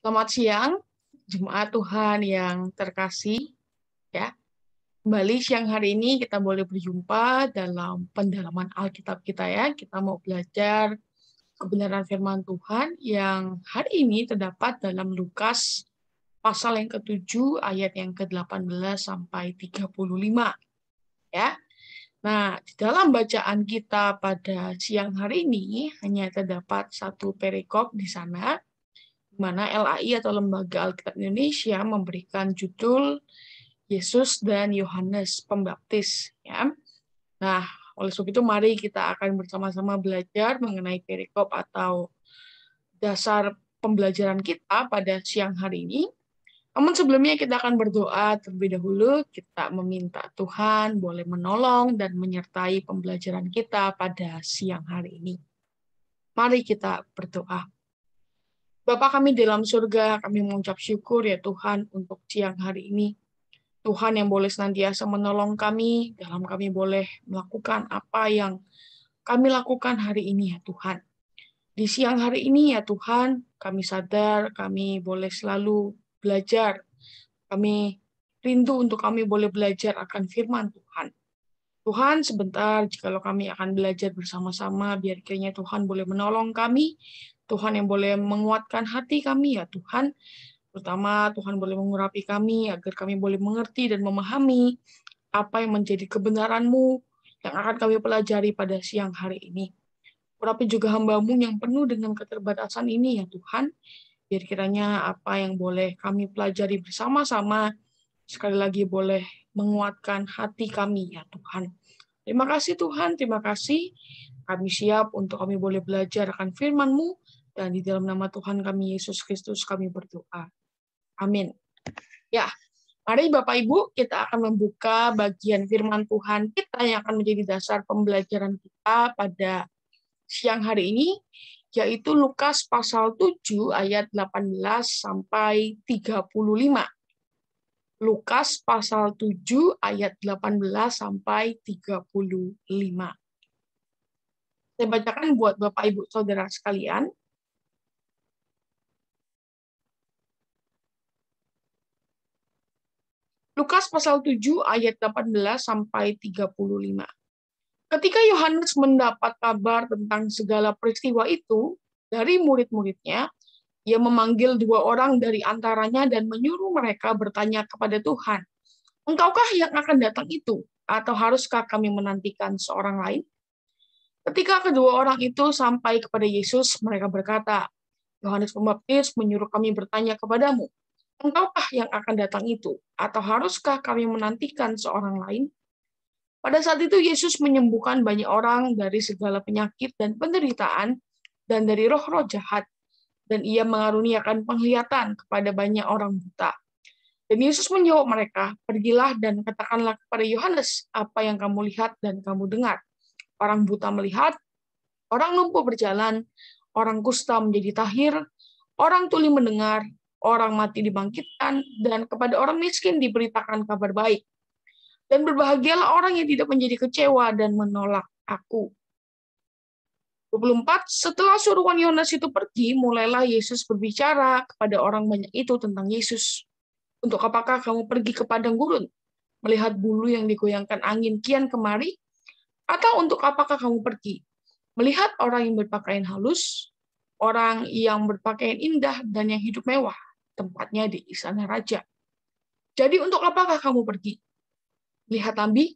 Selamat siang, jemaat Tuhan yang terkasih. Ya, kembali siang hari ini kita boleh berjumpa dalam pendalaman Alkitab kita ya. Kita mau belajar kebenaran firman Tuhan yang hari ini terdapat dalam Lukas pasal yang ke-7 ayat yang ke-18 sampai 35 ya. Nah, di dalam bacaan kita pada siang hari ini hanya terdapat satu perikop di sana, di mana LAI atau Lembaga Alkitab Indonesia memberikan judul Yesus dan Yohanes Pembaptis. Ya. Nah, oleh sebab itu mari kita akan bersama-sama belajar mengenai perikop atau dasar pembelajaran kita pada siang hari ini. Namun sebelumnya kita akan berdoa terlebih dahulu, kita meminta Tuhan boleh menolong dan menyertai pembelajaran kita pada siang hari ini. Mari kita berdoa. Bapa kami dalam surga, kami mengucap syukur ya Tuhan untuk siang hari ini. Tuhan yang boleh senantiasa menolong kami, dalam kami boleh melakukan apa yang kami lakukan hari ini ya Tuhan. Di siang hari ini ya Tuhan, kami sadar kami boleh selalu belajar. Kami rindu untuk kami boleh belajar akan firman Tuhan. Tuhan, sebentar jikalau kami akan belajar bersama-sama, biar kiranya Tuhan boleh menolong kami, Tuhan yang boleh menguatkan hati kami ya Tuhan. Pertama, Tuhan boleh mengurapi kami agar kami boleh mengerti dan memahami apa yang menjadi kebenaran-Mu yang akan kami pelajari pada siang hari ini. Urapi juga hamba-Mu yang penuh dengan keterbatasan ini ya Tuhan. Biar kiranya apa yang boleh kami pelajari bersama-sama sekali lagi boleh menguatkan hati kami ya Tuhan. Terima kasih Tuhan, terima kasih. Kami siap untuk kami boleh belajar akan firman-Mu dan di dalam nama Tuhan kami Yesus Kristus kami berdoa. Amin. Ya, mari Bapak Ibu, kita akan membuka bagian firman Tuhan kita yang akan menjadi dasar pembelajaran kita pada siang hari ini, yaitu Lukas pasal 7 ayat 18 sampai 35. Lukas pasal 7 ayat 18 sampai 35. Saya bacakan buat Bapak Ibu Saudara sekalian. Lukas pasal 7 ayat 18 sampai 35. Ketika Yohanes mendapat kabar tentang segala peristiwa itu dari murid-muridnya, ia memanggil 2 orang dari antaranya dan menyuruh mereka bertanya kepada Tuhan, "Engkaukah yang akan datang itu? Atau haruskah kami menantikan seorang lain?" Ketika kedua orang itu sampai kepada Yesus, mereka berkata, "Yohanes Pembaptis menyuruh kami bertanya kepadamu, Engkaukah yang akan datang itu? Atau haruskah kami menantikan seorang lain?" Pada saat itu Yesus menyembuhkan banyak orang dari segala penyakit dan penderitaan dan dari roh-roh jahat, dan ia mengaruniakan penglihatan kepada banyak orang buta. Dan Yesus menjawab mereka, "Pergilah dan katakanlah kepada Yohanes apa yang kamu lihat dan kamu dengar. Orang buta melihat, orang lumpuh berjalan, orang kusta menjadi tahir, orang tuli mendengar, orang mati dibangkitkan, dan kepada orang miskin diberitakan kabar baik. Dan berbahagialah orang yang tidak menjadi kecewa dan menolak aku." 24. Setelah suruhan Yohanes itu pergi, mulailah Yesus berbicara kepada orang banyak itu tentang Yesus. "Untuk apakah kamu pergi ke padang gurun, melihat bulu yang digoyangkan angin kian kemari? Atau untuk apakah kamu pergi, melihat orang yang berpakaian halus, orang yang berpakaian indah dan yang hidup mewah, tempatnya di istana raja? Jadi untuk apakah kamu pergi? Lihat nabi?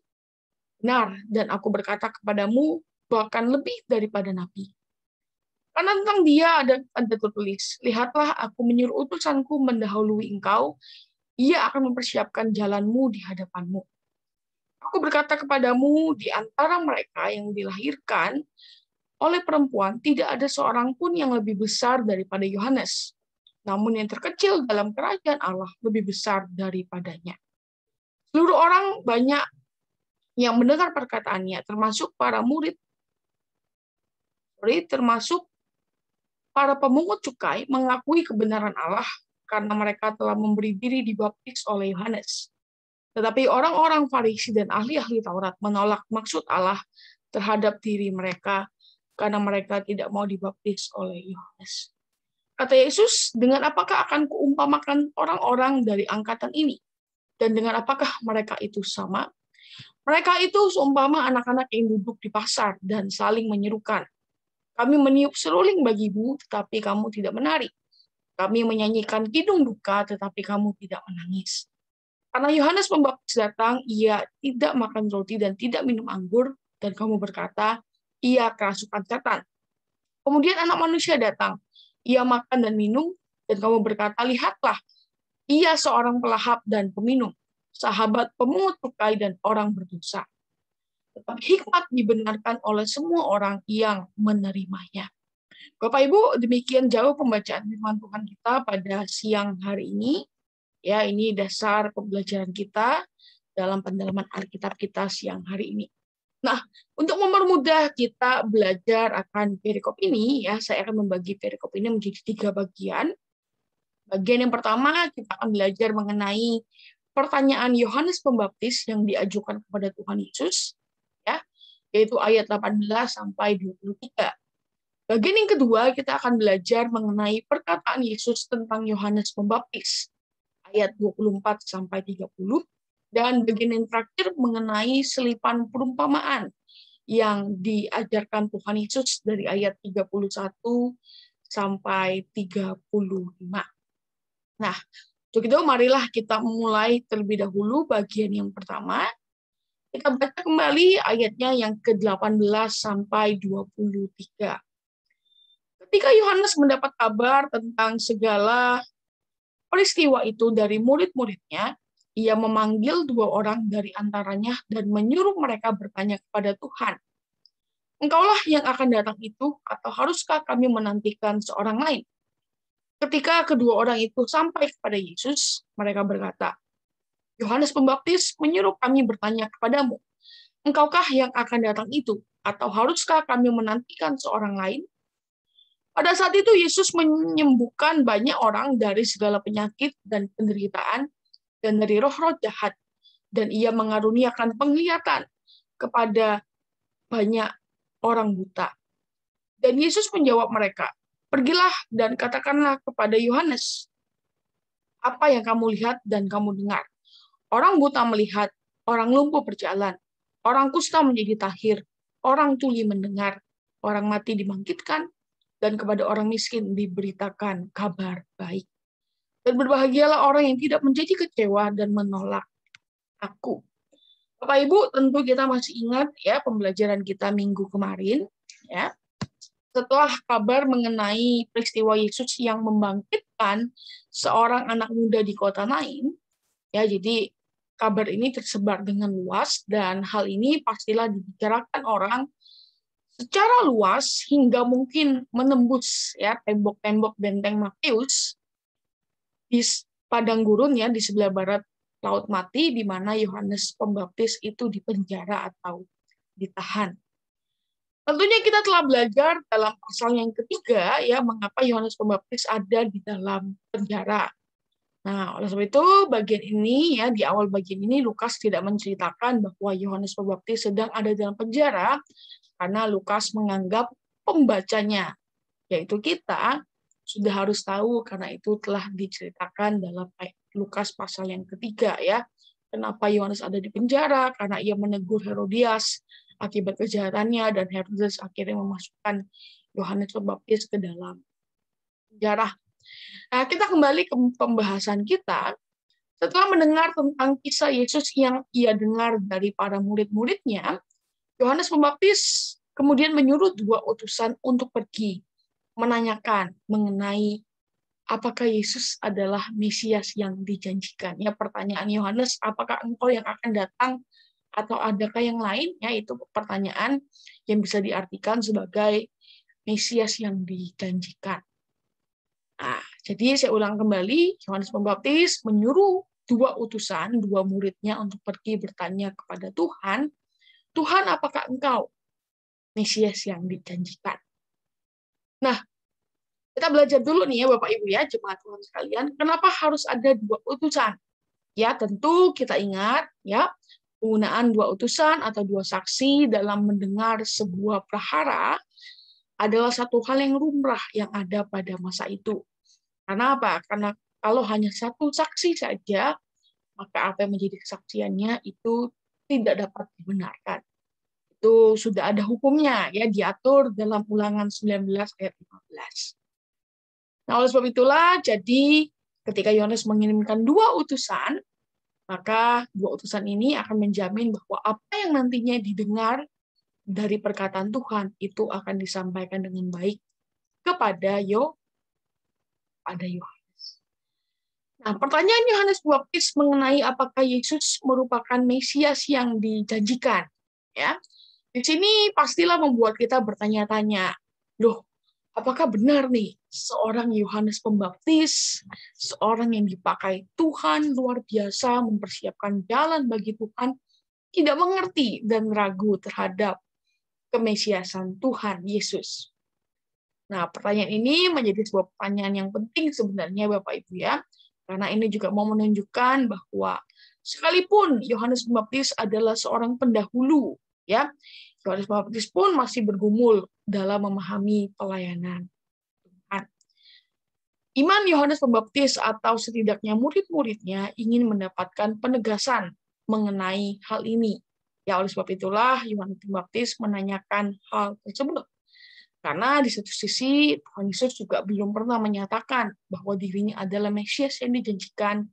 Benar, dan aku berkata kepadamu, bahkan lebih daripada nabi. Karena tentang dia ada tertulis, lihatlah aku menyuruh utusanku mendahului engkau, ia akan mempersiapkan jalanmu di hadapanmu. Aku berkata kepadamu, di antara mereka yang dilahirkan oleh perempuan, tidak ada seorang pun yang lebih besar daripada Yohanes. Namun yang terkecil dalam kerajaan Allah lebih besar daripadanya. Seluruh orang banyak yang mendengar perkataannya, termasuk para murid, termasuk para pemungut cukai, mengakui kebenaran Allah karena mereka telah memberi diri dibaptis oleh Yohanes. Tetapi orang-orang Farisi dan ahli-ahli Taurat menolak maksud Allah terhadap diri mereka karena mereka tidak mau dibaptis oleh Yohanes. Kata Yesus, dengan apakah akan kuumpamakan orang-orang dari angkatan ini? Dan dengan apakah mereka itu sama? Mereka itu seumpama anak-anak yang duduk di pasar dan saling menyerukan. Kami meniup seruling bagimu, tetapi kamu tidak menari. Kami menyanyikan kidung duka, tetapi kamu tidak menangis. Karena Yohanes Pembaptis datang, ia tidak makan roti dan tidak minum anggur, dan kamu berkata, ia kerasukan setan. Kemudian anak manusia datang, ia makan dan minum, dan kamu berkata, lihatlah, ia seorang pelahap dan peminum, sahabat pemungut cukai dan orang berdosa. Tetapi hikmat dibenarkan oleh semua orang yang menerimanya. Bapak Ibu, demikian jauh pembacaan firman Tuhan kita pada siang hari ini. Ya, ini dasar pembelajaran kita dalam pendalaman Alkitab kita siang hari ini. Nah, untuk mempermudah kita belajar akan perikop ini, ya, saya akan membagi perikop ini menjadi 3 bagian. Bagian yang pertama, kita akan belajar mengenai pertanyaan Yohanes Pembaptis yang diajukan kepada Tuhan Yesus, ya, yaitu ayat 18 sampai 23. Bagian yang kedua, kita akan belajar mengenai perkataan Yesus tentang Yohanes Pembaptis, ayat 24 sampai 30, dan bagian yang terakhir mengenai selipan perumpamaan yang diajarkan Tuhan Yesus dari ayat 31 sampai 35. Nah, untuk itu marilah kita mulai terlebih dahulu bagian yang pertama. Kita baca kembali ayatnya yang ke-18 sampai 23. Ketika Yohanes mendapat kabar tentang segala peristiwa itu dari murid-muridnya, ia memanggil 2 orang dari antaranya dan menyuruh mereka bertanya kepada Tuhan, "Engkaulah yang akan datang itu, atau haruskah kami menantikan seorang lain?" Ketika kedua orang itu sampai kepada Yesus, mereka berkata, "Yohanes Pembaptis menyuruh kami bertanya kepadamu, engkaukah yang akan datang itu, atau haruskah kami menantikan seorang lain?" Pada saat itu Yesus menyembuhkan banyak orang dari segala penyakit dan penderitaan dan dari roh-roh jahat, dan ia mengaruniakan penglihatan kepada banyak orang buta. Dan Yesus menjawab mereka, "Pergilah dan katakanlah kepada Yohanes apa yang kamu lihat dan kamu dengar. Orang buta melihat, orang lumpuh berjalan, orang kusta menjadi tahir, orang tuli mendengar, orang mati dibangkitkan, dan kepada orang miskin diberitakan kabar baik. Dan berbahagialah orang yang tidak menjadi kecewa dan menolak aku." Bapak Ibu, tentu kita masih ingat ya pembelajaran kita minggu kemarin, ya. Setelah kabar mengenai peristiwa Yesus yang membangkitkan seorang anak muda di kota Nain, ya, jadi kabar ini tersebar dengan luas dan hal ini pastilah dibicarakan orang secara luas hingga mungkin menembus ya tembok-tembok benteng Makeus di padang gurun ya di sebelah barat Laut Mati, di mana Yohanes Pembaptis itu dipenjara atau ditahan. Tentunya kita telah belajar dalam pasal yang ketiga ya mengapa Yohanes Pembaptis ada di dalam penjara. Nah, oleh sebab itu bagian ini ya di awal bagian ini Lukas tidak menceritakan bahwa Yohanes Pembaptis sedang ada dalam penjara karena Lukas menganggap pembacanya, yaitu kita, sudah harus tahu karena itu telah diceritakan dalam Lukas pasal yang ketiga ya. Kenapa Yohanes ada di penjara? Karena ia menegur Herodias akibat kejahatannya dan Herodes akhirnya memasukkan Yohanes Pembaptis ke dalam penjara. Nah, kita kembali ke pembahasan kita. Setelah mendengar tentang kisah Yesus yang ia dengar dari para murid-muridnya, Yohanes Pembaptis kemudian menyuruh 2 utusan untuk pergi menanyakan mengenai apakah Yesus adalah Mesias yang dijanjikan. Ya, pertanyaan Yohanes, apakah engkau yang akan datang atau adakah yang lain? Ya, itu pertanyaan yang bisa diartikan sebagai Mesias yang dijanjikan. Nah, jadi saya ulang kembali, Yohanes Pembaptis menyuruh 2 utusan, 2 muridnya untuk pergi bertanya kepada Tuhan, "Tuhan, apakah engkau Mesias yang dijanjikan?" Nah, kita belajar dulu nih ya Bapak Ibu ya, jemaat Tuhan sekalian, kenapa harus ada 2 utusan? Ya, tentu kita ingat ya, penggunaan 2 utusan atau 2 saksi dalam mendengar sebuah perkara adalah satu hal yang lumrah yang ada pada masa itu. Karena apa? Karena kalau hanya satu saksi saja, maka apa yang menjadi kesaksiannya itu tidak dapat dibenarkan. Itu sudah ada hukumnya, ya, diatur dalam Ulangan 19 ayat 15. Nah, oleh sebab itulah, jadi ketika Yohanes mengirimkan dua utusan, maka dua utusan ini akan menjamin bahwa apa yang nantinya didengar dari perkataan Tuhan itu akan disampaikan dengan baik kepada Yohanes. Nah, pertanyaan Yohanes Pembaptis mengenai apakah Yesus merupakan Mesias yang dijanjikan, ya. Di sini pastilah membuat kita bertanya-tanya, loh, apakah benar nih seorang Yohanes Pembaptis, seorang yang dipakai Tuhan luar biasa mempersiapkan jalan bagi Tuhan, tidak mengerti dan ragu terhadap kemesiasan Tuhan Yesus? Nah, pertanyaan ini menjadi sebuah pertanyaan yang penting sebenarnya Bapak Ibu ya, karena ini juga mau menunjukkan bahwa sekalipun Yohanes Pembaptis adalah seorang pendahulu, ya, Yohanes Pembaptis pun masih bergumul dalam memahami pelayanan Tuhan. Iman Yohanes Pembaptis atau setidaknya murid-muridnya ingin mendapatkan penegasan mengenai hal ini. Ya, oleh sebab itulah Yohanes Pembaptis menanyakan hal tersebut. Karena di satu sisi Tuhan Yesus juga belum pernah menyatakan bahwa dirinya adalah Mesias yang dijanjikan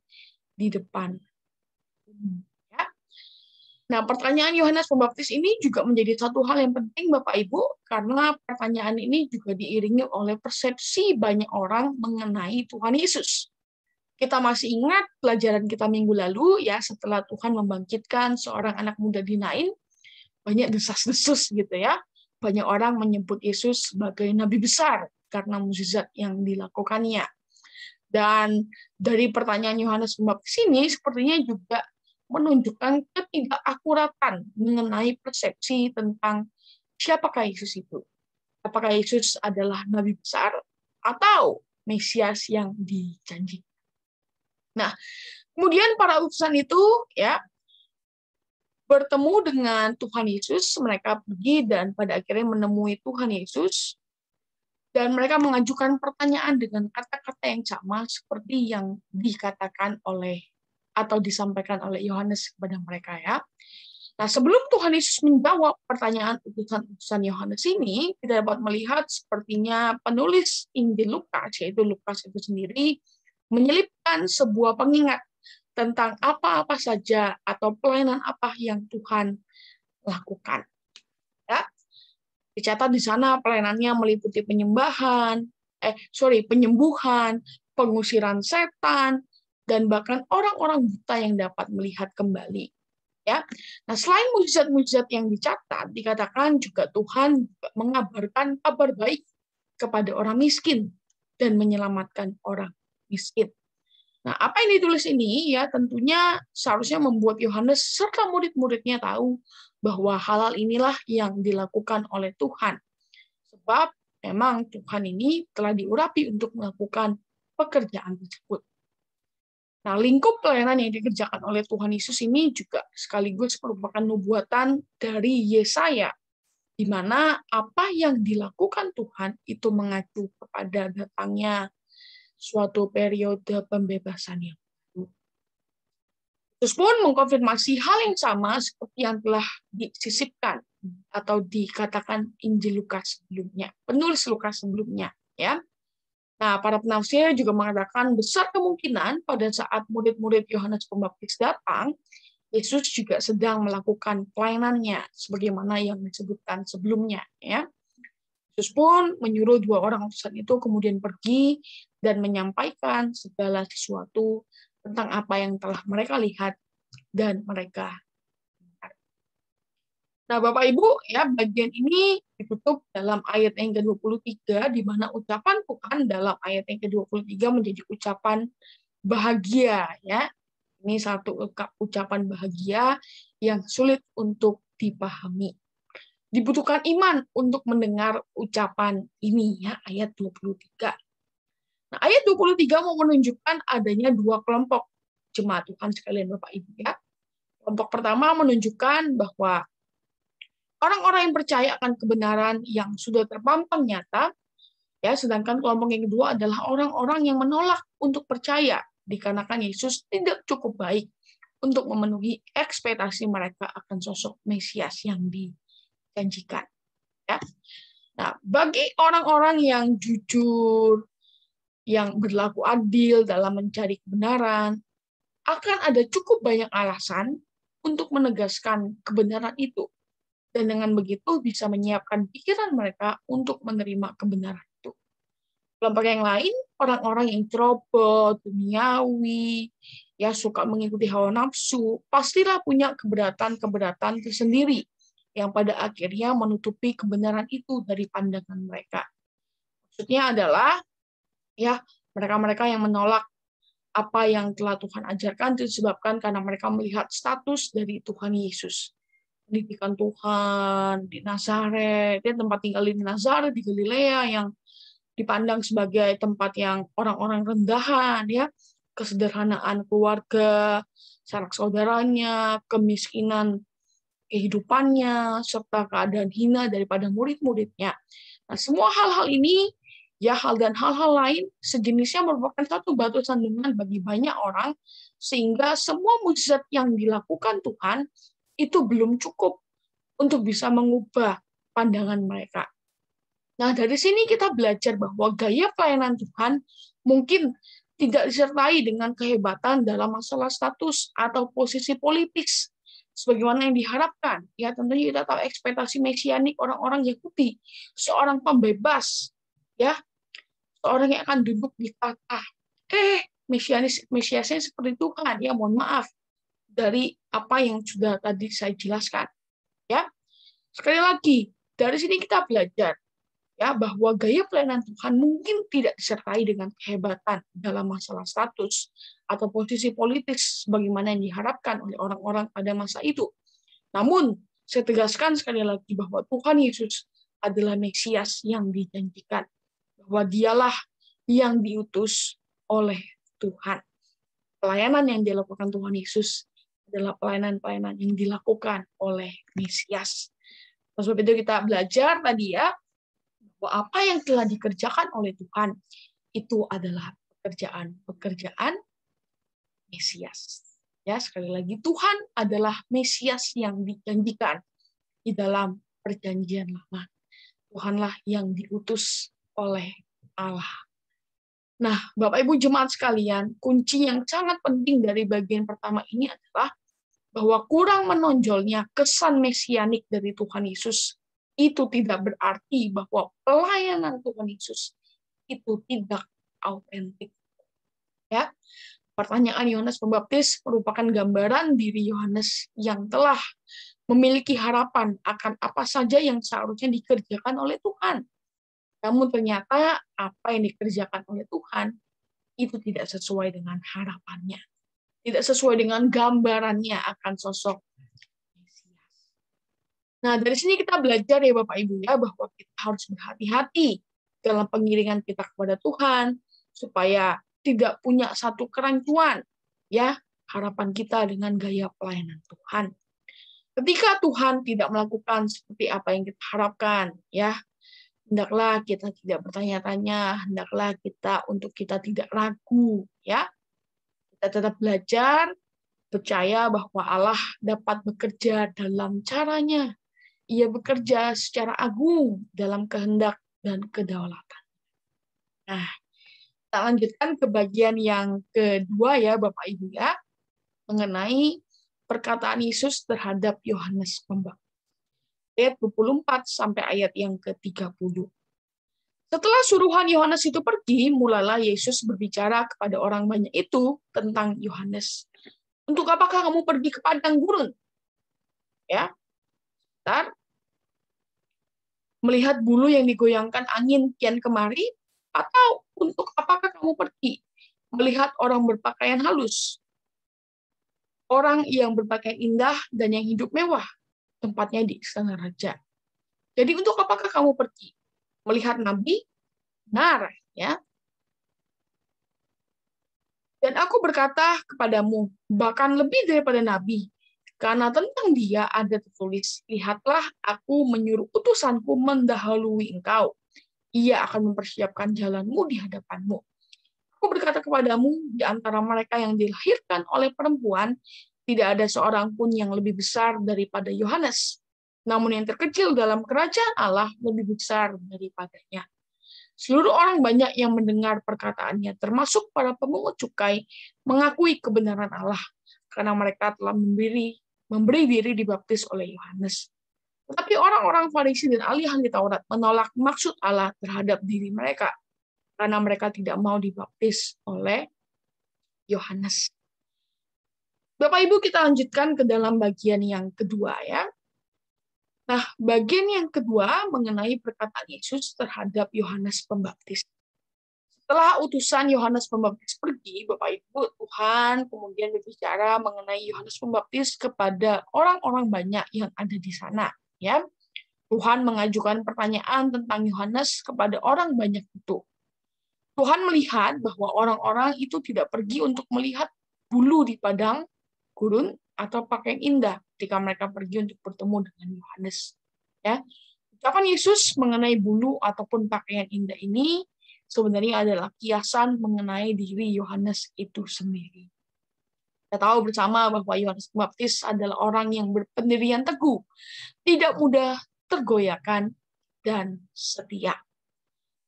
di depan. Ya. Nah, pertanyaan Yohanes Pembaptis ini juga menjadi satu hal yang penting Bapak Ibu, karena pertanyaan ini juga diiringi oleh persepsi banyak orang mengenai Tuhan Yesus. Kita masih ingat pelajaran kita minggu lalu, ya, setelah Tuhan membangkitkan seorang anak muda di Nain, banyak desas-desus gitu ya. Banyak orang menyebut Yesus sebagai nabi besar karena mukjizat yang dilakukannya. Dan dari pertanyaan Yohanes Pembaptis ini sepertinya juga menunjukkan ketidakakuratan mengenai persepsi tentang siapakah Yesus itu. Apakah Yesus adalah nabi besar atau Mesias yang dijanjikan. Nah, kemudian para utusan itu ya bertemu dengan Tuhan Yesus, mereka pergi dan pada akhirnya menemui Tuhan Yesus, dan mereka mengajukan pertanyaan dengan kata-kata yang sama seperti yang dikatakan oleh atau disampaikan oleh Yohanes kepada mereka ya. Nah, sebelum Tuhan Yesus menjawab pertanyaan utusan Yohanes ini, kita dapat melihat sepertinya penulis Injil Lukas, yaitu Lukas itu sendiri, menyelipkan sebuah pengingat tentang apa-apa saja atau pelayanan apa yang Tuhan lakukan. Ya, dicatat di sana pelayanannya meliputi penyembuhan, pengusiran setan, dan bahkan orang-orang buta yang dapat melihat kembali. Ya, nah selain mujizat-mujizat yang dicatat, dikatakan juga Tuhan mengabarkan kabar baik kepada orang miskin dan menyelamatkan orang miskin. Nah, apa yang ditulis ini ya tentunya seharusnya membuat Yohanes serta murid-muridnya tahu bahwa hal-hal inilah yang dilakukan oleh Tuhan. Sebab memang Tuhan ini telah diurapi untuk melakukan pekerjaan tersebut. Nah, lingkup pelayanan yang dikerjakan oleh Tuhan Yesus ini juga sekaligus merupakan nubuatan dari Yesaya, di mana apa yang dilakukan Tuhan itu mengacu kepada datangnya suatu periode pembebasan yang baru. Terus pun mengkonfirmasi hal yang sama seperti yang telah disisipkan atau dikatakan Injil Lukas sebelumnya, penulis Lukas sebelumnya, ya. Nah, para penafsir juga mengatakan besar kemungkinan pada saat murid-murid Yohanes Pembaptis datang, Yesus juga sedang melakukan pelayanannya sebagaimana yang disebutkan sebelumnya, ya. Yesus pun menyuruh dua orang utusan itu kemudian pergi dan menyampaikan segala sesuatu tentang apa yang telah mereka lihat dan mereka dengar. Nah, Bapak Ibu, ya bagian ini ditutup dalam ayat yang ke-23, di mana ucapan Tuhan dalam ayat yang ke-23 menjadi ucapan bahagia, ya. Ini satu ucapan bahagia yang sulit untuk dipahami. Dibutuhkan iman untuk mendengar ucapan ini, ya, ayat 23. Nah, ayat 23 mau menunjukkan adanya dua kelompok jemaat Tuhan sekalian Bapak Ibu, ya. Kelompok pertama menunjukkan bahwa orang-orang yang percaya akan kebenaran yang sudah terpampang nyata, ya, sedangkan kelompok yang kedua adalah orang-orang yang menolak untuk percaya dikarenakan Yesus tidak cukup baik untuk memenuhi ekspektasi mereka akan sosok Mesias yang dijanjikan. Ya. Nah, bagi orang-orang yang jujur, yang berlaku adil dalam mencari kebenaran, akan ada cukup banyak alasan untuk menegaskan kebenaran itu. Dan dengan begitu bisa menyiapkan pikiran mereka untuk menerima kebenaran itu. Kelompok yang lain, orang-orang yang ceroboh, duniawi, ya suka mengikuti hawa nafsu, pastilah punya keberatan-keberatan tersendiri yang pada akhirnya menutupi kebenaran itu dari pandangan mereka. Maksudnya adalah ya mereka-mereka yang menolak apa yang telah Tuhan ajarkan disebabkan karena mereka melihat status dari Tuhan Yesus. Pendidikan Tuhan di Nazaret, dia tempat tinggal di Nazaret, di Galilea yang dipandang sebagai tempat yang orang-orang rendahan, ya, kesederhanaan keluarga, sanak saudaranya, kemiskinan kehidupannya, serta keadaan hina daripada murid-muridnya. Nah, semua hal-hal ini, ya dan hal-hal lain sejenisnya merupakan satu batu sandungan bagi banyak orang, sehingga semua mujizat yang dilakukan Tuhan itu belum cukup untuk bisa mengubah pandangan mereka. Nah, dari sini kita belajar bahwa gaya pelayanan Tuhan mungkin tidak disertai dengan kehebatan dalam masalah status atau posisi politis sebagaimana yang diharapkan. Ya, tentunya kita tahu ekspektasi mesianik orang-orang Yahudi, seorang pembebas, ya, seorang yang akan duduk di tahta. Mesiasnya seperti Tuhan, ya, mohon maaf dari apa yang sudah tadi saya jelaskan. Ya, sekali lagi dari sini kita belajar ya bahwa gaya pelayanan Tuhan mungkin tidak disertai dengan kehebatan dalam masalah status atau posisi politis sebagaimana yang diharapkan oleh orang-orang pada masa itu. Namun, saya tegaskan sekali lagi bahwa Tuhan Yesus adalah Mesias yang dijanjikan, bahwa dialah yang diutus oleh Tuhan. Pelayanan yang dilakukan Tuhan Yesus adalah pelayanan-pelayanan yang dilakukan oleh Mesias. Sebab itu kita belajar tadi ya, bahwa apa yang telah dikerjakan oleh Tuhan itu adalah pekerjaan Mesias. Ya, sekali lagi Tuhan adalah Mesias yang dijanjikan di dalam perjanjian lama. Tuhanlah yang diutus oleh Allah. Nah, Bapak Ibu jemaat sekalian, kunci yang sangat penting dari bagian pertama ini adalah bahwa kurang menonjolnya kesan mesianik dari Tuhan Yesus itu tidak berarti bahwa pelayanan Tuhan Yesus itu tidak autentik. Ya, pertanyaan Yohanes Pembaptis merupakan gambaran diri Yohanes yang telah memiliki harapan akan apa saja yang seharusnya dikerjakan oleh Tuhan. Namun ternyata apa yang dikerjakan oleh Tuhan itu tidak sesuai dengan harapannya. Tidak sesuai dengan gambarannya akan sosok Mesias. Nah, dari sini kita belajar ya Bapak Ibu ya, bahwa kita harus berhati-hati dalam pengiringan kita kepada Tuhan, supaya tidak punya satu kerancuan, ya, harapan kita dengan gaya pelayanan Tuhan. Ketika Tuhan tidak melakukan seperti apa yang kita harapkan, ya, hendaklah kita tidak bertanya-tanya, hendaklah kita tidak ragu, ya. Kita tetap belajar, percaya bahwa Allah dapat bekerja dalam caranya. Ia bekerja secara agung dalam kehendak dan kedaulatan. Nah, kita lanjutkan ke bagian yang kedua ya Bapak Ibu ya, mengenai perkataan Yesus terhadap Yohanes Pembaptis. Ayat 24 sampai ayat yang ke-30. Setelah suruhan Yohanes itu pergi, mulailah Yesus berbicara kepada orang banyak itu tentang Yohanes. Untuk apakah kamu pergi ke padang gurun? Ya, bentar. Melihat bulu yang digoyangkan angin kian kemari, atau untuk apakah kamu pergi melihat orang berpakaian halus, orang yang berpakaian indah dan yang hidup mewah, tempatnya di istana raja. Jadi untuk apakah kamu pergi melihat nabi? Benar, ya. Dan aku berkata kepadamu, bahkan lebih daripada nabi, Karena tentang dia ada tertulis, lihatlah aku menyuruh utusanku mendahului engkau. Ia akan mempersiapkan jalanmu di hadapanmu. Aku berkata kepadamu, di antara mereka yang dilahirkan oleh perempuan, tidak ada seorang pun yang lebih besar daripada Yohanes. Namun yang terkecil dalam kerajaan Allah lebih besar daripadanya. Seluruh orang banyak yang mendengar perkataannya, termasuk para pemungut cukai, mengakui kebenaran Allah, karena mereka telah memberi diri dibaptis oleh Yohanes. Tetapi orang-orang Farisi dan ahli-ahli Taurat menolak maksud Allah terhadap diri mereka, karena mereka tidak mau dibaptis oleh Yohanes. Bapak Ibu, kita lanjutkan ke dalam bagian yang kedua ya. Nah, bagian yang kedua mengenai perkataan Yesus terhadap Yohanes Pembaptis. Setelah utusan Yohanes Pembaptis pergi, Bapak Ibu, Tuhan kemudian berbicara mengenai Yohanes Pembaptis kepada orang-orang banyak yang ada di sana. Ya, Tuhan mengajukan pertanyaan tentang Yohanes kepada orang banyak itu. Tuhan melihat bahwa orang-orang itu tidak pergi untuk melihat bulu di padang gurun atau pakaian indah ketika mereka pergi untuk bertemu dengan Yohanes. Ya, ucapan Yesus mengenai bulu ataupun pakaian indah ini sebenarnya adalah kiasan mengenai diri Yohanes itu sendiri. Kita tahu bersama bahwa Yohanes Pembaptis adalah orang yang berpendirian teguh, tidak mudah tergoyahkan, dan setia.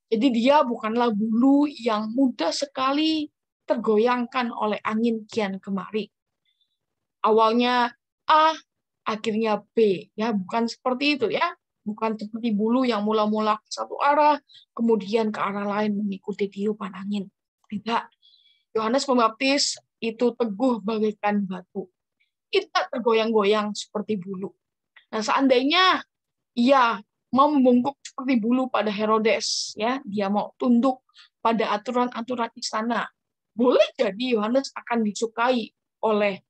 Jadi dia bukanlah bulu yang mudah sekali tergoyangkan oleh angin kian kemari. Awalnya A, akhirnya B, ya bukan seperti itu ya, bukan seperti bulu yang mula-mula ke satu arah, kemudian ke arah lain mengikuti tiupan angin. Tidak, Yohanes Pembaptis itu teguh bagaikan batu, tidak tergoyang-goyang seperti bulu. Nah, seandainya ia mau membungkuk seperti bulu pada Herodes, ya, dia mau tunduk pada aturan-aturan istana, boleh jadi Yohanes akan disukai oleh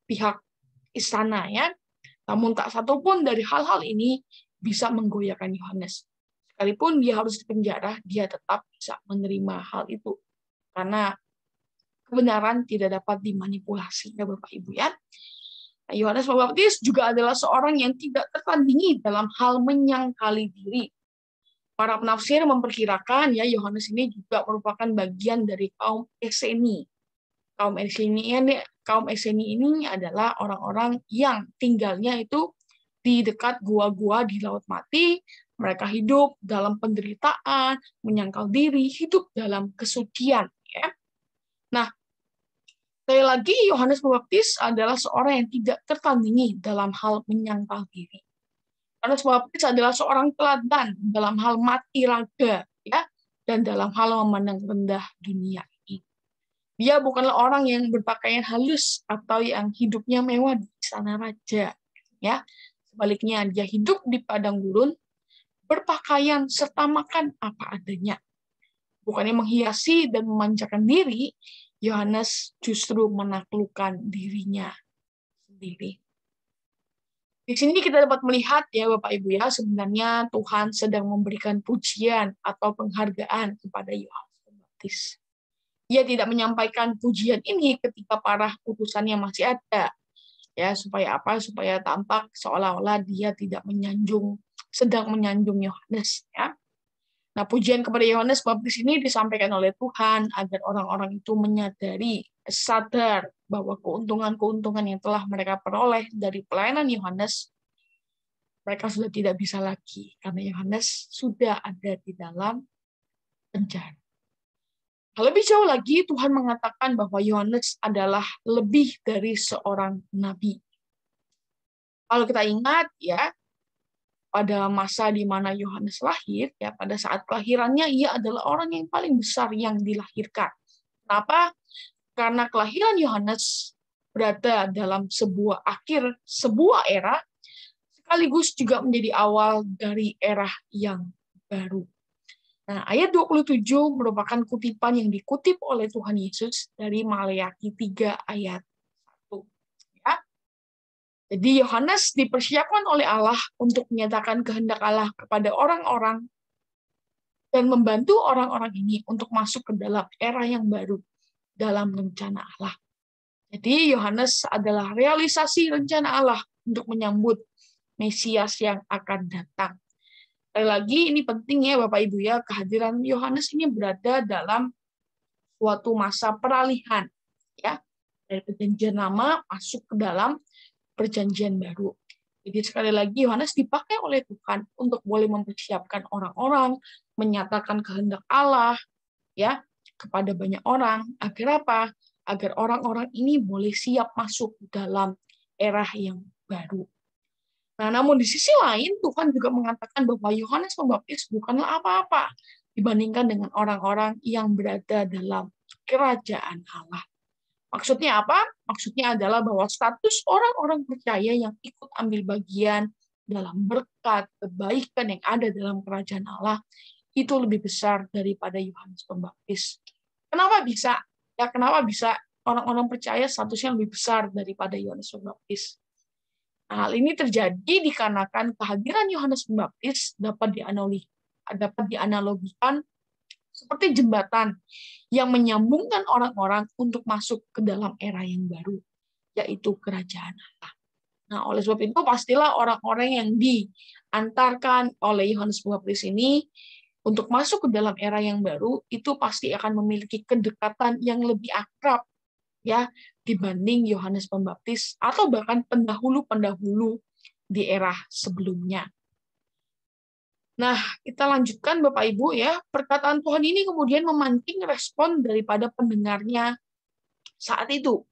pihak istana ya. Namun tak satupun dari hal-hal ini bisa menggoyahkan Yohanes. Sekalipun dia harus dipenjara, dia tetap bisa menerima hal itu. Karena kebenaran tidak dapat dimanipulasi ya Bapak Ibu ya. Yohanes Pembaptis juga adalah seorang yang tidak tertandingi dalam hal menyangkali diri. Para penafsir memperkirakan ya Yohanes ini juga merupakan bagian dari kaum Eseni. Kaum Eseni ini adalah orang-orang yang tinggalnya itu di dekat gua-gua di Laut Mati. Mereka hidup dalam penderitaan, menyangkal diri, hidup dalam kesucian. Ya. Nah, sekali lagi Yohanes Pembaptis adalah seorang yang tidak tertandingi dalam hal menyangkal diri. Yohanes Pembaptis adalah seorang teladan dalam hal mati raga, ya, dan dalam hal memandang rendah dunia. Dia bukanlah orang yang berpakaian halus atau yang hidupnya mewah di istana raja. Ya. Sebaliknya, dia hidup di padang gurun, berpakaian serta makan apa adanya. Bukannya menghiasi dan memanjakan diri, Yohanes justru menaklukkan dirinya sendiri. Di sini kita dapat melihat ya Bapak Ibu ya, sebenarnya Tuhan sedang memberikan pujian atau penghargaan kepada Yohanes Pembaptis. Ia tidak menyampaikan pujian ini ketika para utusannya masih ada. Ya, supaya apa? Supaya tampak seolah-olah dia tidak sedang menyanjung Yohanes. Ya. Nah, pujian kepada Yohanes Pembaptis ini disampaikan oleh Tuhan agar orang-orang itu sadar bahwa keuntungan-keuntungan yang telah mereka peroleh dari pelayanan Yohanes, mereka sudah tidak bisa lagi, karena Yohanes sudah ada di dalam penjara. Lebih jauh lagi, Tuhan mengatakan bahwa Yohanes adalah lebih dari seorang nabi. Kalau kita ingat, ya, pada masa di mana Yohanes lahir, ya, pada saat kelahirannya, ia adalah orang yang paling besar yang dilahirkan. Kenapa? Karena kelahiran Yohanes berada dalam sebuah era, sekaligus juga menjadi awal dari era yang baru. Nah, ayat 27 merupakan kutipan yang dikutip oleh Tuhan Yesus dari Maleakhi 3 ayat 1. Ya. Jadi Yohanes dipersiapkan oleh Allah untuk menyatakan kehendak Allah kepada orang-orang dan membantu orang-orang ini untuk masuk ke dalam era yang baru dalam rencana Allah. Jadi Yohanes adalah realisasi rencana Allah untuk menyambut Mesias yang akan datang. Sekali lagi ini penting ya Bapak Ibu ya, kehadiran Yohanes ini berada dalam suatu masa peralihan ya, dari perjanjian lama masuk ke dalam perjanjian baru. Jadi sekali lagi Yohanes dipakai oleh Tuhan untuk boleh mempersiapkan orang-orang, menyatakan kehendak Allah ya kepada banyak orang. Agar apa? Agar orang-orang ini boleh siap masuk dalam era yang baru. Nah, namun di sisi lain Tuhan juga mengatakan bahwa Yohanes Pembaptis bukanlah apa-apa dibandingkan dengan orang-orang yang berada dalam kerajaan Allah. Maksudnya apa? Maksudnya adalah bahwa status orang-orang percaya yang ikut ambil bagian dalam berkat kebaikan yang ada dalam kerajaan Allah itu lebih besar daripada Yohanes Pembaptis. Kenapa bisa? Ya, kenapa bisa orang-orang percaya statusnya lebih besar daripada Yohanes Pembaptis? Nah, hal ini terjadi dikarenakan kehadiran Yohanes Pembaptis dapat dianalogikan seperti jembatan yang menyambungkan orang-orang untuk masuk ke dalam era yang baru, yaitu kerajaan Allah. Nah, oleh sebab itu pastilah orang-orang yang diantarkan oleh Yohanes Pembaptis ini untuk masuk ke dalam era yang baru itu pasti akan memiliki kedekatan yang lebih akrab ya dibanding Yohanes Pembaptis atau bahkan pendahulu-pendahulu di era sebelumnya. Nah, kita lanjutkan Bapak Ibu ya. Perkataan Tuhan ini kemudian memancing respon daripada pendengarnya saat itu.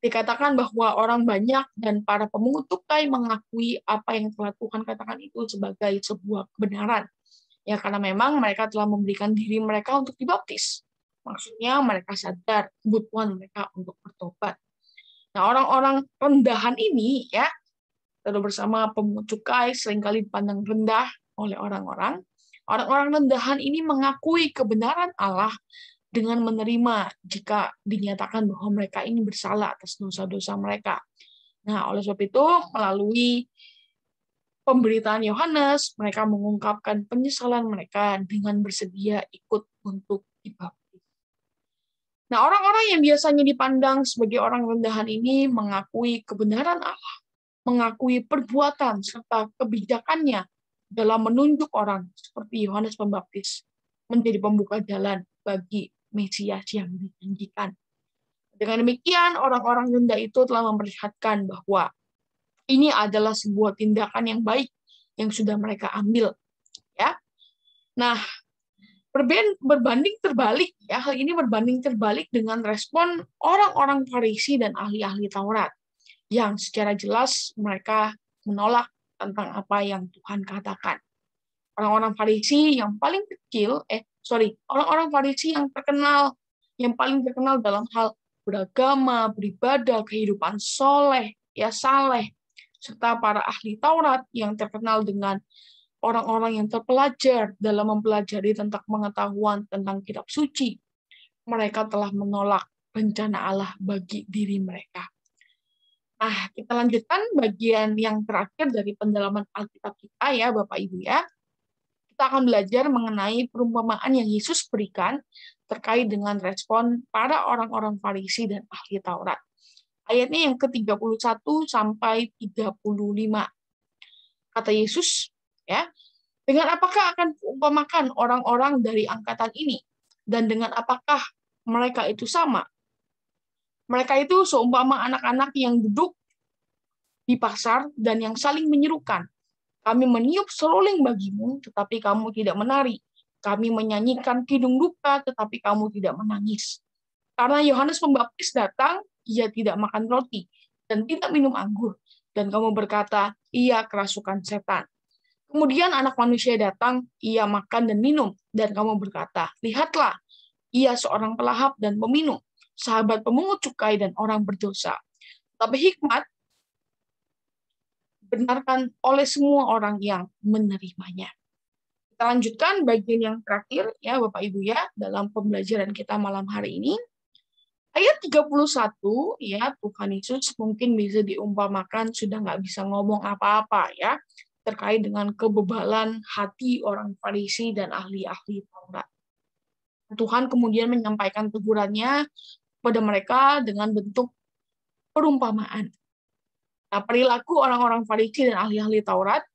Dikatakan bahwa orang banyak dan para pemungut cukai mengakui apa yang telah Tuhan katakan itu sebagai sebuah kebenaran. Ya, karena memang mereka telah memberikan diri mereka untuk dibaptis. Maksudnya mereka sadar kebutuhan mereka untuk bertobat. Nah, orang-orang rendahan ini ya, lalu bersama pemungut cukai seringkali dipandang rendah oleh orang-orang. Orang-orang rendahan ini mengakui kebenaran Allah dengan menerima jika dinyatakan bahwa mereka ini bersalah atas dosa-dosa mereka. Nah, oleh sebab itu, melalui pemberitaan Yohanes, mereka mengungkapkan penyesalan mereka dengan bersedia ikut untuk dibaptis. Nah, orang-orang yang biasanya dipandang sebagai orang rendahan ini mengakui kebenaran Allah, mengakui perbuatan serta kebijakannya dalam menunjuk orang seperti Yohanes Pembaptis menjadi pembuka jalan bagi Mesias yang dijanjikan. Dengan demikian, orang-orang rendah itu telah memperlihatkan bahwa ini adalah sebuah tindakan yang baik yang sudah mereka ambil. Ya, nah berbanding terbalik ya, hal ini berbanding terbalik dengan respon orang-orang Farisi dan ahli-ahli Taurat yang secara jelas mereka menolak tentang apa yang Tuhan katakan. Orang-orang Farisi yang paling kecil, orang-orang Farisi yang paling terkenal dalam hal beragama, beribadah, kehidupan soleh, ya saleh, serta para ahli Taurat yang terkenal dengan orang-orang yang terpelajar dalam mempelajari tentang pengetahuan tentang kitab suci. Mereka telah menolak rencana Allah bagi diri mereka. Nah, kita lanjutkan bagian yang terakhir dari pendalaman Alkitab kita ya, Bapak Ibu ya. Kita akan belajar mengenai perumpamaan yang Yesus berikan terkait dengan respon para orang-orang Farisi dan ahli Taurat. Ayatnya yang ke-31 sampai 35. Kata Yesus, ya, dengan apakah akan diumpamakan orang-orang dari angkatan ini? Dan dengan apakah mereka itu sama? Mereka itu seumpama anak-anak yang duduk di pasar dan yang saling menyerukan. Kami meniup seruling bagimu, tetapi kamu tidak menari. Kami menyanyikan kidung duka, tetapi kamu tidak menangis. Karena Yohanes Pembaptis datang, ia tidak makan roti dan tidak minum anggur. Dan kamu berkata, ia kerasukan setan. Kemudian anak manusia datang, ia makan dan minum. Dan kamu berkata, lihatlah, ia seorang pelahap dan peminum, sahabat pemungut cukai dan orang berdosa. Tapi hikmat dibenarkan oleh semua orang yang menerimanya. Kita lanjutkan bagian yang terakhir, ya Bapak Ibu ya, dalam pembelajaran kita malam hari ini. Ayat 31, ya, Tuhan Yesus mungkin bisa diumpamakan sudah nggak bisa ngomong apa-apa, ya, terkait dengan kebebalan hati orang Farisi dan ahli-ahli Taurat. Tuhan kemudian menyampaikan tegurannya pada mereka dengan bentuk perumpamaan. Nah, perilaku orang-orang Farisi dan ahli-ahli Taurat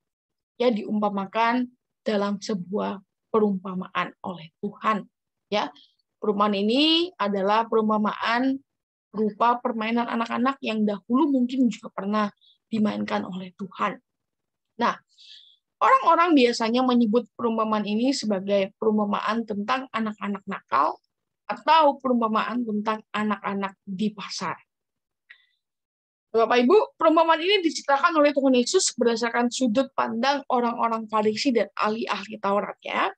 ya diumpamakan dalam sebuah perumpamaan oleh Tuhan. Ya, perumpamaan ini adalah perumpamaan berupa permainan anak-anak yang dahulu mungkin juga pernah dimainkan oleh Tuhan. Nah, orang-orang biasanya menyebut perumpamaan ini sebagai perumpamaan tentang anak-anak nakal atau perumpamaan tentang anak-anak di pasar. Bapak Ibu, perumpamaan ini diceritakan oleh Tuhan Yesus berdasarkan sudut pandang orang-orang Farisi dan ahli-ahli Taurat ya.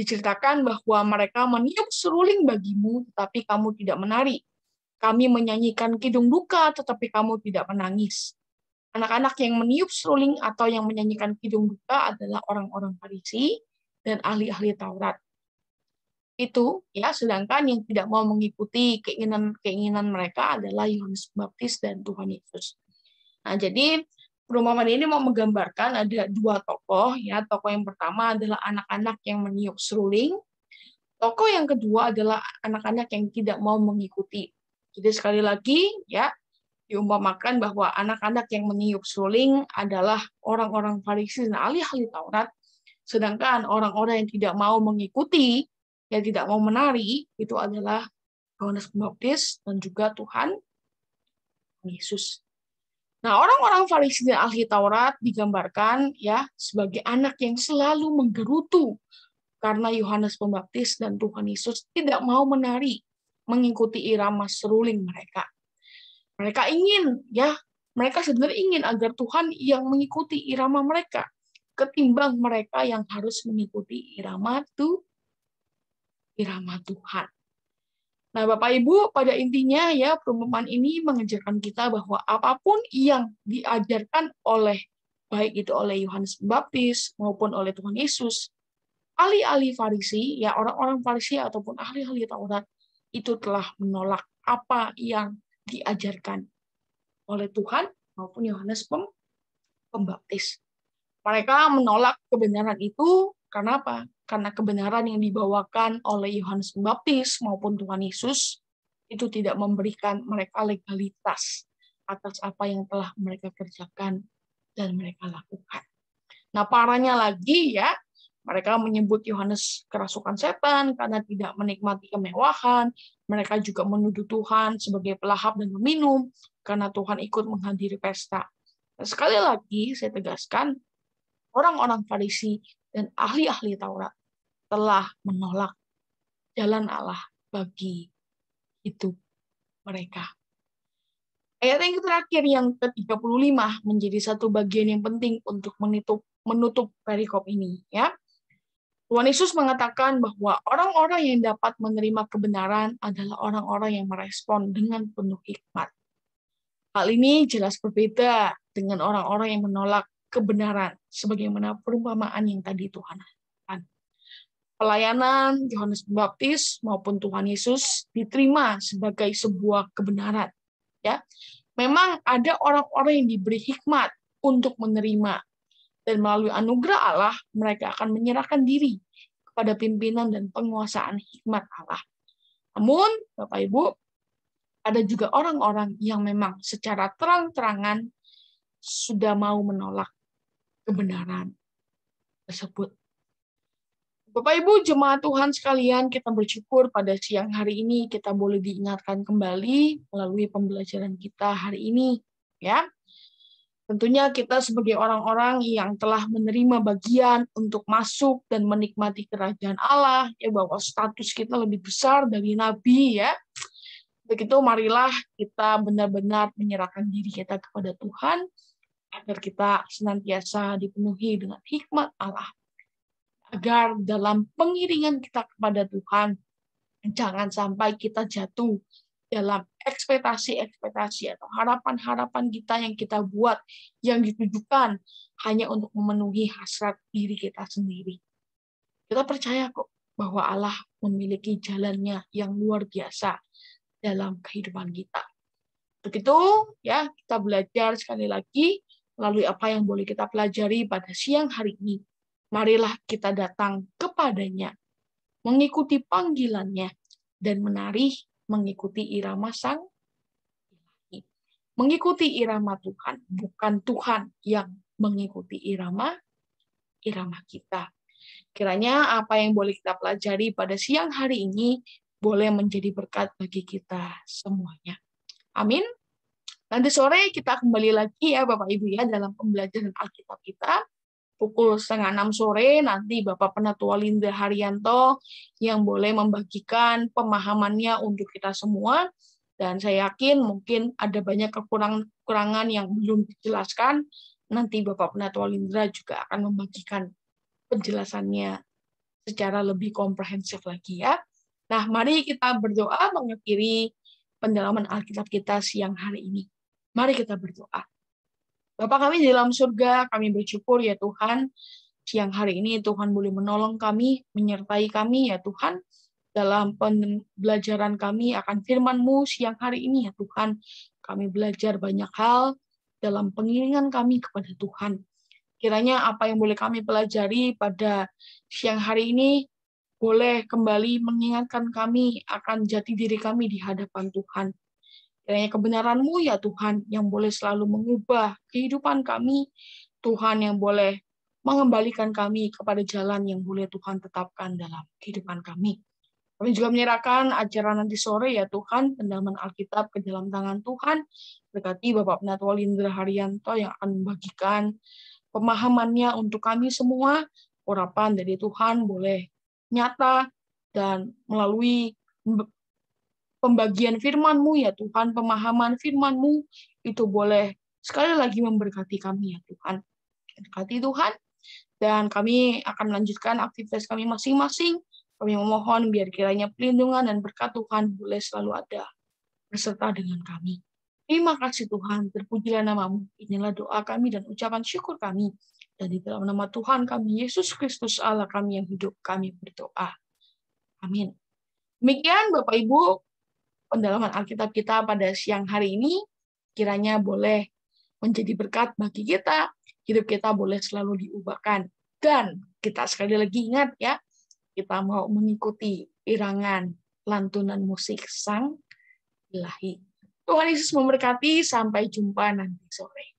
Diceritakan bahwa mereka meniup seruling bagimu, tetapi kamu tidak menari. Kami menyanyikan kidung duka, tetapi kamu tidak menangis. Anak-anak yang meniup seruling atau yang menyanyikan kidung duka adalah orang-orang Farisi dan ahli-ahli Taurat. Itu ya, sedangkan yang tidak mau mengikuti keinginan mereka adalah Yohanes Pembaptis dan Tuhan Yesus. Nah, jadi perumpamaan ini mau menggambarkan ada dua tokoh ya. Tokoh yang pertama adalah anak-anak yang meniup seruling. Tokoh yang kedua adalah anak-anak yang tidak mau mengikuti. Jadi sekali lagi ya, diumpamakan bahwa anak-anak yang meniup seruling adalah orang-orang Farisi dan ahli-ahli Taurat, sedangkan orang-orang yang tidak mau mengikuti, yang tidak mau menari, itu adalah Yohanes Pembaptis dan juga Tuhan Yesus. Nah, orang-orang Farisi dan ahli Taurat digambarkan ya sebagai anak yang selalu menggerutu karena Yohanes Pembaptis dan Tuhan Yesus tidak mau menari mengikuti irama seruling mereka. Mereka ingin ya, mereka sebenarnya ingin agar Tuhan yang mengikuti irama mereka ketimbang mereka yang harus mengikuti irama Tuhan. Nah, Bapak Ibu, pada intinya ya perumpamaan ini mengajarkan kita bahwa apapun yang diajarkan oleh baik itu oleh Yohanes Pembaptis maupun oleh Tuhan Yesus, ahli-ahli Farisi, ya orang-orang Farisi ataupun ahli-ahli Taurat itu telah menolak apa yang diajarkan oleh Tuhan maupun Yohanes Pembaptis. Mereka menolak kebenaran itu karena apa? Karena kebenaran yang dibawakan oleh Yohanes Pembaptis maupun Tuhan Yesus itu tidak memberikan mereka legalitas atas apa yang telah mereka kerjakan dan mereka lakukan. Nah, parahnya lagi ya, mereka menyebut Yohanes kerasukan setan karena tidak menikmati kemewahan. Mereka juga menuduh Tuhan sebagai pelahap dan peminum karena Tuhan ikut menghadiri pesta. Nah, sekali lagi saya tegaskan, orang-orang Farisi dan ahli-ahli Taurat telah menolak jalan Allah bagi hidup mereka. Ayat yang terakhir yang ke-35 menjadi satu bagian yang penting untuk menutup perikop ini. Ya. Tuhan Yesus mengatakan bahwa orang-orang yang dapat menerima kebenaran adalah orang-orang yang merespon dengan penuh hikmat. Hal ini jelas berbeda dengan orang-orang yang menolak kebenaran, sebagaimana perumpamaan yang tadi Tuhan katakan. Pelayanan Yohanes Pembaptis maupun Tuhan Yesus diterima sebagai sebuah kebenaran. Ya, memang ada orang-orang yang diberi hikmat untuk menerima, dan melalui anugerah Allah mereka akan menyerahkan diri kepada pimpinan dan penguasaan hikmat Allah. Namun, Bapak Ibu, ada juga orang-orang yang memang secara terang-terangan sudah mau menolak kebenaran tersebut. Bapak Ibu jemaat Tuhan sekalian, kita bersyukur pada siang hari ini kita boleh diingatkan kembali melalui pembelajaran kita hari ini, ya. Tentunya kita sebagai orang-orang yang telah menerima bagian untuk masuk dan menikmati kerajaan Allah, ya bahwa status kita lebih besar dari nabi, ya. Begitu marilah kita benar-benar menyerahkan diri kita kepada Tuhan agar kita senantiasa dipenuhi dengan hikmat Allah. Agar dalam pengiringan kita kepada Tuhan, jangan sampai kita jatuh dalam ekspektasi-ekspektasi atau harapan-harapan kita yang kita buat, yang ditujukan hanya untuk memenuhi hasrat diri kita sendiri. Kita percaya kok bahwa Allah memiliki jalannya yang luar biasa dalam kehidupan kita. Begitu ya, kita belajar sekali lagi melalui apa yang boleh kita pelajari pada siang hari ini. Marilah kita datang kepadanya, mengikuti panggilannya, dan menari mengikuti irama sang ilahi. mengikuti irama Tuhan, bukan Tuhan yang mengikuti irama kita. Kiranya apa yang boleh kita pelajari pada siang hari ini boleh menjadi berkat bagi kita semuanya. Amin. Nanti sore kita kembali lagi ya Bapak Ibu ya dalam pembelajaran Alkitab kita. Pukul 5:30 sore nanti Bapak Penatua Linda Haryanto yang boleh membagikan pemahamannya untuk kita semua. Dan saya yakin mungkin ada banyak kekurangan yang belum dijelaskan. Nanti Bapak Penatua Linda juga akan membagikan penjelasannya secara lebih komprehensif lagi ya. Nah, mari kita berdoa mengakhiri pendalaman Alkitab kita siang hari ini. Mari kita berdoa. Bapa kami di dalam surga, kami bersyukur ya Tuhan, siang hari ini Tuhan boleh menolong kami, menyertai kami ya Tuhan, dalam pembelajaran kami akan firman-Mu siang hari ini ya Tuhan. Kami belajar banyak hal dalam pengiringan kami kepada Tuhan. Kiranya apa yang boleh kami pelajari pada siang hari ini boleh kembali mengingatkan kami akan jati diri kami di hadapan Tuhan. Kiranya kebenaran-Mu ya Tuhan yang boleh selalu mengubah kehidupan kami, Tuhan yang boleh mengembalikan kami kepada jalan yang boleh Tuhan tetapkan dalam kehidupan kami. Kami juga menyerahkan acara nanti sore ya Tuhan, pendalaman Alkitab ke dalam tangan Tuhan. Berkati Bapak Penatua Lindra Haryanto yang akan membagikan pemahamannya untuk kami semua. Harapan dari Tuhan boleh nyata dan melalui pembagian firman-Mu ya Tuhan, pemahaman firman-Mu itu boleh sekali lagi memberkati kami ya Tuhan. Berkati Tuhan, dan kami akan melanjutkan aktivitas kami masing-masing. Kami memohon biar kiranya perlindungan dan berkat Tuhan boleh selalu ada beserta dengan kami. Terima kasih Tuhan, terpujilah nama-Mu. Inilah doa kami dan ucapan syukur kami. Dan di dalam nama Tuhan kami, Yesus Kristus Allah kami yang hidup, kami berdoa. Amin. Demikian Bapak Ibu, pendalaman Alkitab kita pada siang hari ini, kiranya boleh menjadi berkat bagi kita, hidup kita boleh selalu diubahkan. Dan kita sekali lagi ingat ya, kita mau mengikuti irangan lantunan musik Sang Ilahi. Tuhan Yesus memberkati, sampai jumpa nanti sore.